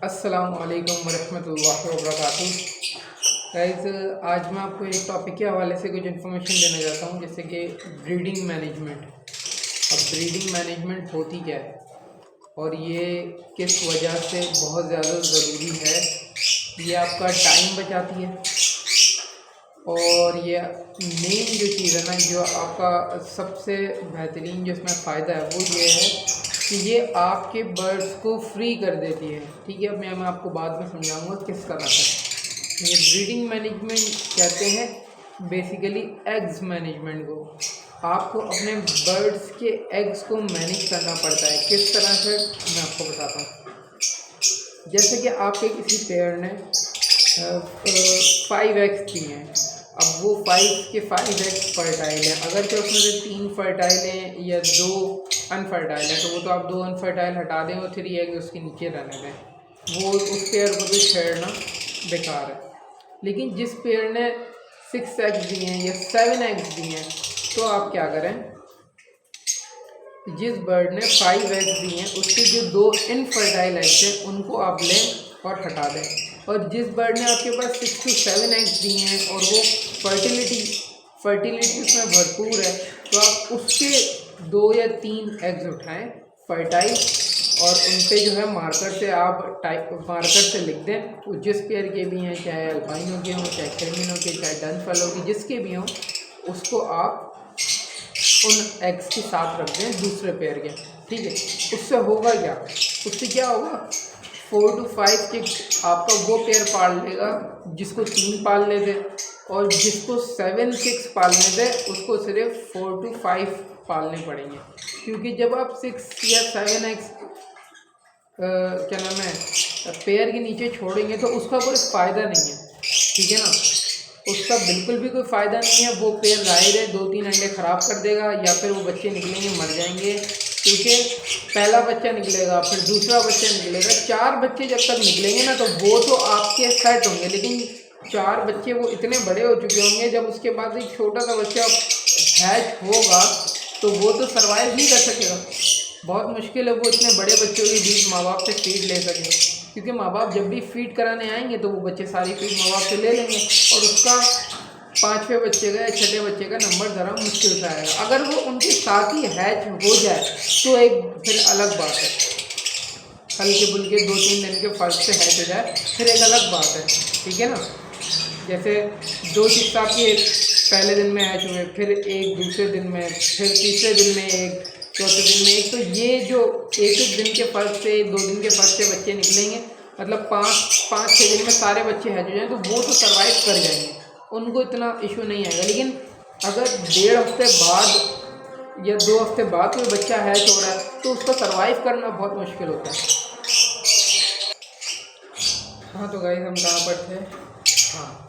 अस्सलाम वालेकुम वरहमतुल्लाहि वबरकातुहू। गाइस, आज मैं आपको एक टॉपिक के हवाले से कुछ इन्फॉर्मेशन देना चाहता हूँ, जैसे कि ब्रीडिंग मैनेजमेंट। अब ब्रीडिंग मैनेजमेंट होती क्या है और ये किस वजह से बहुत ज़्यादा ज़रूरी है। ये आपका टाइम बचाती है और ये मेन जो चीज़ है ना, जो आपका सबसे बेहतरीन जो इसमें फ़ायदा है वो ये है कि ये आपके बर्ड्स को फ्री कर देती है। ठीक है, अब मैं आपको बाद में समझाऊंगा किस तरह से। ये ब्रीडिंग मैनेजमेंट कहते हैं बेसिकली एग्स मैनेजमेंट को। आपको अपने बर्ड्स के एग्स को मैनेज करना पड़ता है। किस तरह से मैं आपको बताता हूँ। जैसे कि आपके किसी पेयर ने 5 एग्स दिए हैं। अब वो 5 के 5 एग्स फर्टाइल हैं। अगर तो उसमें से 3 फर्टाइल हैं या 2 अनफर्टाइल है, तो वो तो आप 2 अनफर्टाइल हटा दें और 3 एग्स उसके नीचे रहने दें। वो उस पेयर को भी छेड़ना बेकार है। लेकिन जिस पेयर ने 6 एग्स दिए हैं या 7 एग्स दिए हैं, तो आप क्या करें, जिस बर्ड ने 5 एग्स दिए हैं उसके जो 2 इनफर्टाइल एग्स हैं उनको आप लें और हटा दें। और जिस बर्ड ने आपके पास 6 to 7 एग्स दिए हैं और वो फर्टिलिटी उसमें भरपूर है, तो आप उसके 2 या 3 एग्स उठाएं फर्टाइल, और उन पे जो है मार्कर से आप मार्कर से लिख दें। तो जिस पेयर के भी हैं, चाहे अल्बाइनो के हों, चाहे क्रेमिनो के, चाहे डनफेलो के, जिसके भी हों, उसको आप उन एग्स के साथ रख दें दूसरे पेयर के। ठीक है, उससे होगा क्या, उससे क्या होगा, 4 to 5 के आपका वो पेयर पाल लेगा जिसको 3 पालने दे, और जिसको 7 6 पालने दे उसको सिर्फ 4 to 5 पालने पड़ेंगे। क्योंकि जब आप 6 या 7 एग्स क्या नाम है पेयर के नीचे छोड़ेंगे तो उसका कोई फ़ायदा नहीं है। ठीक है ना, उसका बिल्कुल भी कोई फ़ायदा नहीं है। वो पेड़ ज़ाहिर है 2-3 अंडे ख़राब कर देगा, या फिर वो बच्चे निकलेंगे मर जाएंगे। क्योंकि पहला बच्चा निकलेगा, फिर दूसरा बच्चा निकलेगा, 4 बच्चे जब तक निकलेंगे ना, तो वो तो आपके सेट होंगे। लेकिन 4 बच्चे वो इतने बड़े हो चुके होंगे, जब उसके बाद एक छोटा सा बच्चा हैच होगा तो वो तो सर्वाइव नहीं कर सकेगा। बहुत मुश्किल है वो इतने बड़े बच्चों के बीच माँ बाप से फीड ले सके। क्योंकि माँ बाप जब भी फीड कराने आएंगे तो वो बच्चे सारी फीड माँ बाप से ले लेंगे, और उसका 5वें बच्चे का या 6ठे बच्चे का नंबर ज़रा मुश्किल से आएगा। अगर वो उनके साथ ही हैच हो जाए तो एक फिर अलग बात है। हल्के बुल्के 2-3 दिन के फर्क से हैच हो जाए फिर एक अलग बात है। ठीक है ना, जैसे 2 चिक्स आपके पहले दिन में हैच हुए, फिर एक दूसरे दिन में, फिर तीसरे दिन में एक, चौथे दिन में एक, तो ये जो एक दिन के फर्क से 2 दिन के फर्क से बच्चे निकलेंगे, मतलब 5-6 दिन में सारे बच्चे हैच हो जाएँ, तो वो तो सर्वाइव कर जाएंगे, उनको इतना इशू नहीं आएगा। लेकिन अगर 1.5 हफ्ते बाद या 2 हफ्ते बाद कोई बच्चा हैच हो रहा है तो उसका सर्वाइव करना बहुत मुश्किल होता है। हाँ, तो गाइस हम कहाँ पर थे। हाँ,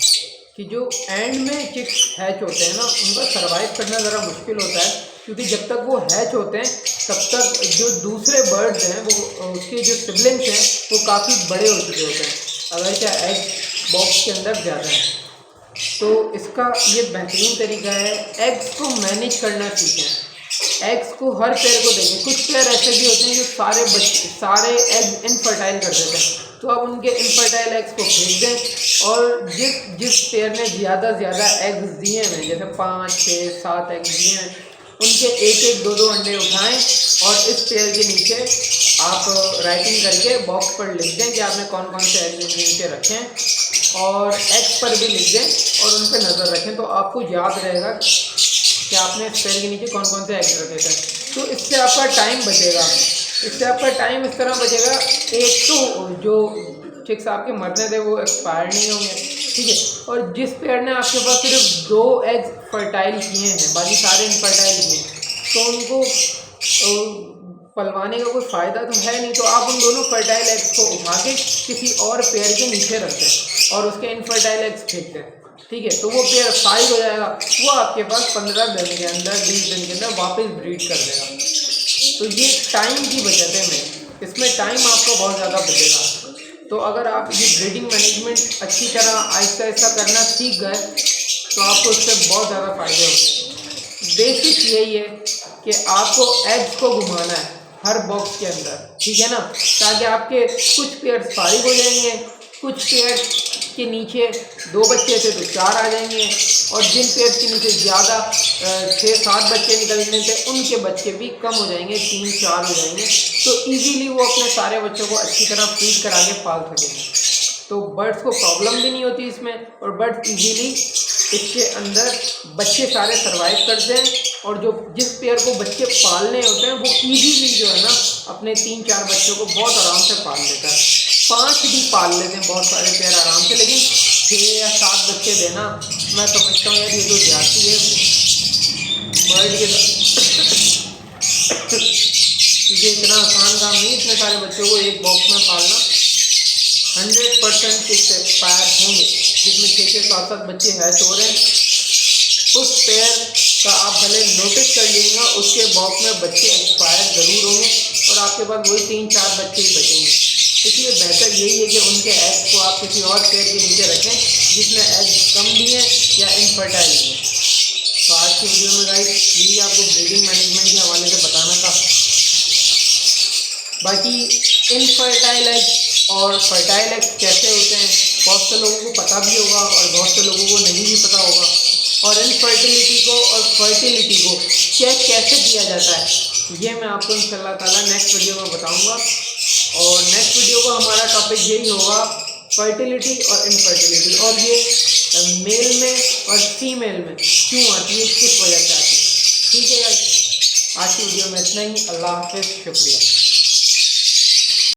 कि जो एंड में चिक्स हैच होते हैं ना, उनका सर्वाइव करना ज़रा मुश्किल होता है। क्योंकि जब तक वो हैच होते हैं तब तक जो दूसरे बर्ड्स हैं, वो उसके जो सिबलिंग्स हैं वो काफ़ी बड़े हो चुके होते हैं, अगर क्या एग बॉक्स के अंदर ज़्यादा है। तो इसका ये बेहतरीन तरीका है, एग्स को मैनेज करना सीखें। एग्स को हर पेयर को देखें। कुछ पेयर ऐसे भी होते हैं जो सारे एग्स इनफर्टाइल कर देते हैं, तो आप उनके इनफर्टाइल एग्स को फेंक दें, और जिस पेयर ने ज़्यादा एग्स दिए हैं, जैसे 5 6 7 एग्स दिए हैं, उनके 1 1 2 2 अंडे उठाएं और इस पेयर के नीचे आप राइटिंग करके बॉक्स पर लिख दें कि आपने कौन कौन से एग्स नीचे रखें, और एग्स पर भी लिख दें और उन पर नज़र रखें। तो आपको याद रहेगा कि आपने इस पेयर के नीचे कौन कौन से एग्स रखे थे। तो इससे आपका टाइम बचेगा। इससे आपका टाइम इस तरह बचेगा, एक तो जो चिक्स आपके मरने थे वो एक्सपायर नहीं होंगे। ठीक है, और जिस पेयर ने आपके पास सिर्फ 2 एग्स फर्टाइल किए हैं, बाकी सारे इनफर्टाइल किए हैं, तो उनको पलवाने का कोई फ़ायदा तो है नहीं। तो आप उन दोनों फर्टाइल एग्स को उठा के किसी और पेयर के नीचे रख दें और उसके इनफर्टाइल एग्स फेंक दें। ठीक है, तो वो पेयर फाइल हो जाएगा, वो आपके पास 15 दिन के अंदर, 20 दिन के अंदर वापस ब्रीड कर देगा। तो ये टाइम की बचत है मेन, इसमें टाइम आपका बहुत ज़्यादा बचेगा। तो अगर आप ये ब्रीडिंग मैनेजमेंट अच्छी तरह आहिस्ता आहिस्ता करना सीख गए तो आपको इससे बहुत ज़्यादा फ़ायदे होंगे। बेसिक यही है कि आपको एग्स को घुमाना है। हर बॉक्स के अंदर, ठीक है ना, ताकि आपके कुछ पेयर्स फारिग हो जाएंगे, कुछ पेयर के नीचे 2 बच्चे थे तो 4 आ जाएंगे, और जिन पेयर्स के नीचे ज़्यादा 6-7 बच्चे निकलने थे उनके बच्चे भी कम हो जाएंगे, 3-4 हो जाएंगे, तो इजीली वो अपने सारे बच्चों को अच्छी तरह फीड करा के पाल सकेंगे। तो बर्ड्स को प्रॉब्लम भी नहीं होती इसमें, और बर्ड्स इजीली इसके अंदर बच्चे सारे सर्वाइव करते हैं, और जो जिस पेयर को बच्चे पालने होते हैं वो इजीली जो है ना अपने 3-4 बच्चों को बहुत आराम से पाल लेता है। 5 भी पाल लेते हैं बहुत सारे पेयर आराम से, लेकिन 6 या 7 बच्चे देना मैं समझता हूँ यार ये तो ज्यादती है बर्ड के क्योंकि इतना आसान काम नहीं इतने सारे बच्चों को एक बॉक्स में पालना। 100% चिक्स एक्सपायर होंगे, जिसमें 6-7 बच्चे हैच हो रहे हैं, उस पेयर का आप भले नोटिस कर लीजिएगा, उसके बॉक्स में बच्चे एक्सपायर ज़रूर होंगे और आपके पास वही 3-4 बच्चे ही बचेंगे। इसलिए बेहतर यही है कि उनके एग्स को आप किसी और पेयर के नीचे रखें जिसमें एग्स कम भी हैं या इनफर्टाइल भी हैं। तो आज की वीडियो में गाइस यही आपको ब्रीडिंग मैनेजमेंट के हवाले से बताना था। बाकी इनफर्टाइल एग्स और फर्टाइल एग्स कैसे होते हैं बहुत से लोगों को पता भी होगा और बहुत से लोगों को नहीं भी पता होगा, और इनफर्टिलिटी को और फर्टिलिटी को चेक कैसे किया जाता है ये मैं आपको इंशाल्लाह ताला नेक्स्ट वीडियो में बताऊंगा। और नेक्स्ट वीडियो का हमारा टॉपिक यही होगा फर्टिलिटी और इनफर्टिलिटी, और ये मेल में और फीमेल में क्यों आती है, किस वजह से आती है। ठीक है गाइस, आज की वीडियो में इतना ही। अल्लाह हाफिज़, शुक्रिया।